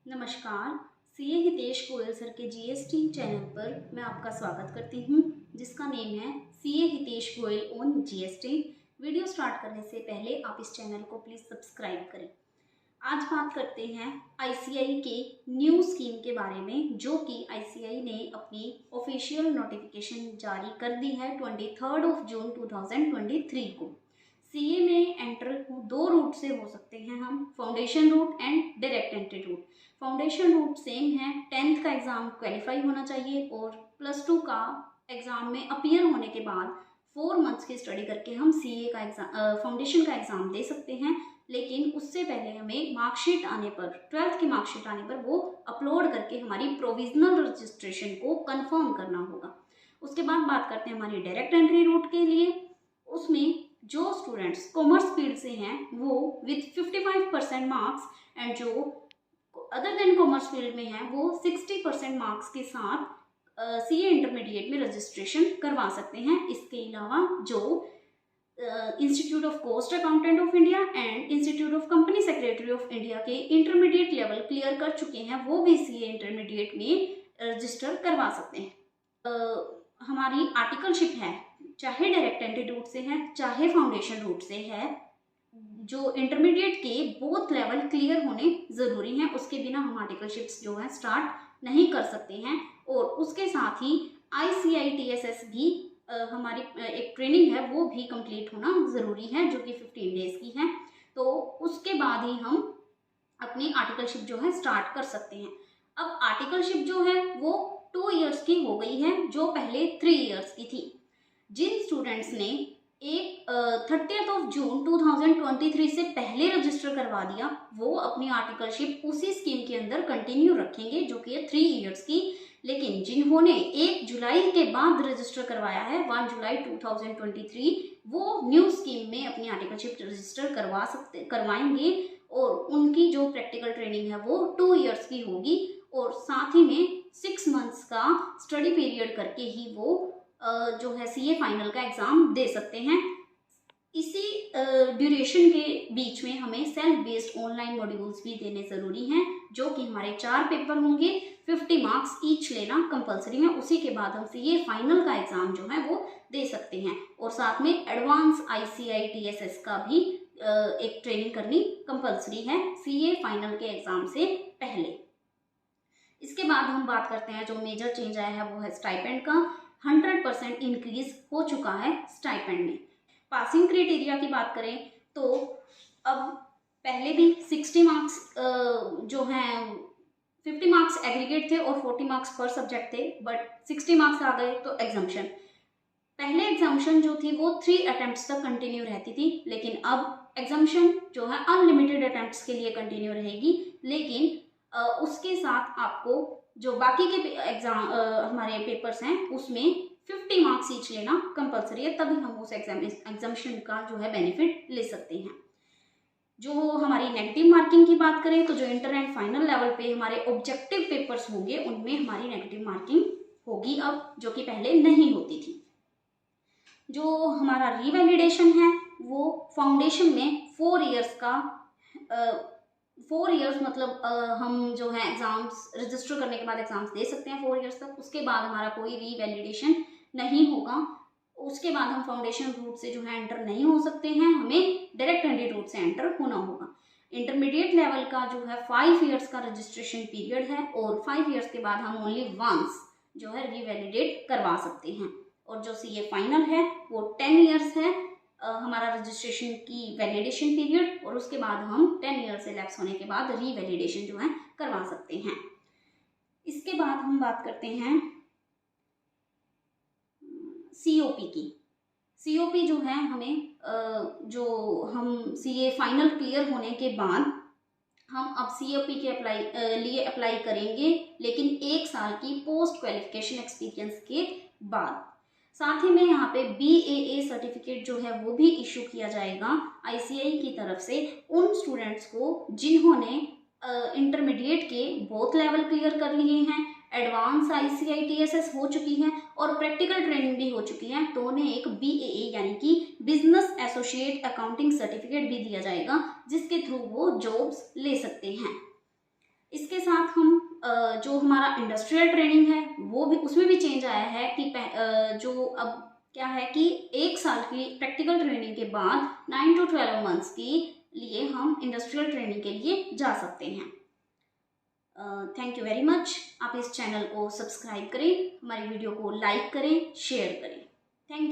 नमस्कार। CA Hitesh Goyal sir के GST channel पर मैं आपका स्वागत करती हूँ, जिसका नेम है CA Hitesh Goyal on GST. Video start करने से पहले आप इस चैनल को प्लीज़ सब्सक्राइब करें। आज बात करते हैं आईसीआई के न्यू स्कीम के बारे में, जो कि आईसीआई ने अपनी ऑफिशियल नोटिफिकेशन जारी कर दी है 23 जून 2023 को। सीए में एंटर दो रूट से हो सकते हैं हम, foundation route and direct entry route. Foundation route same है, 10th का एग्ज़ाम क्वालिफाई होना चाहिए और +2 का एग्ज़ाम में अपीयर होने के बाद 4 मंथ्स की स्टडी करके हम सीए का एग्ज़ाम फाउंडेशन का एग्ज़ाम दे सकते हैं। लेकिन उससे पहले हमें मार्कशीट आने पर, 12th की मार्कशीट आने पर वो अपलोड करके हमारी प्रोविजनल रजिस्ट्रेशन को कंफर्म करना होगा। उसके बाद बात करते हैं हमारी डायरेक्ट एंट्री रूट के लिए। उसमें जो स्टूडेंट्स कॉमर्स फील्ड से हैं वो विथ 55% मार्क्स एंड जो अदर देन कॉमर्स फील्ड में हैं वो 60% मार्क्स के साथ सीए इंटरमीडिएट में रजिस्ट्रेशन करवा सकते हैं। इसके अलावा जो institute of cost accountant of India and institute of company secretary of India के इंटरमीडिएट लेवल क्लियर कर चुके हैं, वो भी सीए इंटरमीडिएट में रजिस्टर करवा सकते हैं। हमारी आर्टिकलशिप है, चाहे डायरेक्ट एंट्री रूट से है चाहे फाउंडेशन रूट से है, जो इंटरमीडिएट के बोथ लेवल क्लियर होने ज़रूरी हैं। उसके बिना हम आर्टिकलशिप्स जो है स्टार्ट नहीं कर सकते हैं। और उसके साथ ही ICITSS भी हमारी एक ट्रेनिंग है वो भी कंप्लीट होना ज़रूरी है, जो कि 15 डेज़ की है। तो उसके बाद ही हम अपनी आर्टिकलशिप जो है स्टार्ट कर सकते हैं। अब आर्टिकलशिप जो है वो 2 इयर्स की हो गई है, जो पहले 3 इयर्स की थी। जिन स्टूडेंट्स ने 30 जून 2023 से पहले रजिस्टर करवा दिया, वो अपनी आर्टिकलशिप उसी स्कीम के अंदर कंटिन्यू रखेंगे, जो कि है 3 इयर्स की। लेकिन जिन्होंने 1 जुलाई के बाद रजिस्टर करवाया है, 1 जुलाई 2023, वो न्यू स्कीम में अपनी आर्टिकलशिप रजिस्टर करवाएंगे और उनकी जो प्रैक्टिकल ट्रेनिंग है वो 2 इयर्स की होगी और साथ ही में 6 मंथ्स का स्टडी पीरियड करके ही वो जो है सीए फाइनल का एग्ज़ाम दे सकते हैं। इसी ड्यूरेशन के बीच में हमें सेल्फ बेस्ड ऑनलाइन मॉड्यूल्स भी देने ज़रूरी हैं, जो कि हमारे 4 पेपर होंगे, 50 मार्क्स ईच लेना कंपलसरी है। उसी के बाद हम सीए फाइनल का एग्ज़ाम जो है वो दे सकते हैं और साथ में एडवांस ICITSS का भी एक ट्रेनिंग करनी कंपलसरी है सीए फाइनल के एग्ज़ाम से पहले। इसके बाद हम बात करते हैं जो मेजर चेंज आया है वो है स्टाइपेंड का। 100% इंक्रीज हो चुका है स्टाइपेंड में। पासिंग क्राइटेरिया की बात करें तो अब पहले भी 60 मार्क्स जो हैं 50 मार्क्स एग्रीगेट थे और 40 मार्क्स पर सब्जेक्ट थे, बट 60 मार्क्स आ गए तो एग्जाम्शन। पहले एग्जाम्शन जो थी वो 3 अटेम्प्ट्स तक कंटिन्यू रहती थी, लेकिन अब एग्जाम्शन जो है अनलिमिटेड अटेम्प्ट्स के लिए कंटिन्यू रहेगी। लेकिन उसके साथ आपको जो बाकी के एग्जाम हमारे पेपर्स हैं उसमें 50 मार्क्स ईच लेना कंपलसरी है, तभी हम उस एग्जाम्शन का जो है बेनिफिट ले सकते हैं। जो हमारी नेगेटिव मार्किंग की बात करें तो जो इंटर एंड फाइनल लेवल पे हमारे ऑब्जेक्टिव पेपर्स होंगे उनमें हमारी नेगेटिव मार्किंग होगी अब, जो कि पहले नहीं होती थी। जो हमारा रीवैलिडेशन है वो फाउंडेशन में 4 इयर्स का 4 इयर्स मतलब हम जो है एग्ज़ाम्स रजिस्टर करने के बाद एग्ज़ाम्स दे सकते हैं 4 इयर्स तक। उसके बाद हमारा कोई रीवैलिडेशन नहीं होगा। उसके बाद हम फाउंडेशन रूट से जो है एंटर नहीं हो सकते हैं, हमें डायरेक्ट एंट्री रूट से एंटर होना होगा। इंटरमीडिएट लेवल का जो है 5 इयर्स का रजिस्ट्रेशन पीरियड है और 5 इयर्स के बाद हम ओनली वंस जो है रीवैलिडेट करवा सकते हैं। और जो सीए फाइनल है वो 10 इयर्स है हमारा रजिस्ट्रेशन की वैलिडेशन पीरियड, और उसके बाद हम 10 ईयर से लैप्स होने के बाद रीवैलिडेशन जो है करवा सकते हैं। इसके बाद हम बात करते हैं सीओपी की। सीओपी जो है हमें जो हम सीए फाइनल क्लियर होने के बाद हम अब सीओपी के लिए अप्लाई करेंगे, लेकिन 1 साल की पोस्ट क्वालिफिकेशन एक्सपीरियंस के बाद। साथ ही में यहाँ पे BAA सर्टिफिकेट जो है वो भी इशू किया जाएगा ICAI की तरफ से उन स्टूडेंट्स को जिन्होंने इंटरमीडिएट के बोथ लेवल क्लियर कर लिए हैं, एडवांस ICITSS हो चुकी है और प्रैक्टिकल ट्रेनिंग भी हो चुकी है, तो उन्हें एक BAA यानी कि बिजनेस एसोसिएट अकाउंटिंग सर्टिफिकेट भी दिया जाएगा, जिसके थ्रू वो जॉब्स ले सकते हैं। इसके साथ हम जो हमारा इंडस्ट्रियल ट्रेनिंग है वो भी, उसमें भी चेंज आया है कि जो अब क्या है कि 1 साल की प्रैक्टिकल ट्रेनिंग के बाद 9 to 12 मंथ्स के लिए हम इंडस्ट्रियल ट्रेनिंग के लिए जा सकते हैं। Thank you very much. आप इस चैनल को सब्सक्राइब करें, हमारी वीडियो को लाइक करें, शेयर करें। Thank you.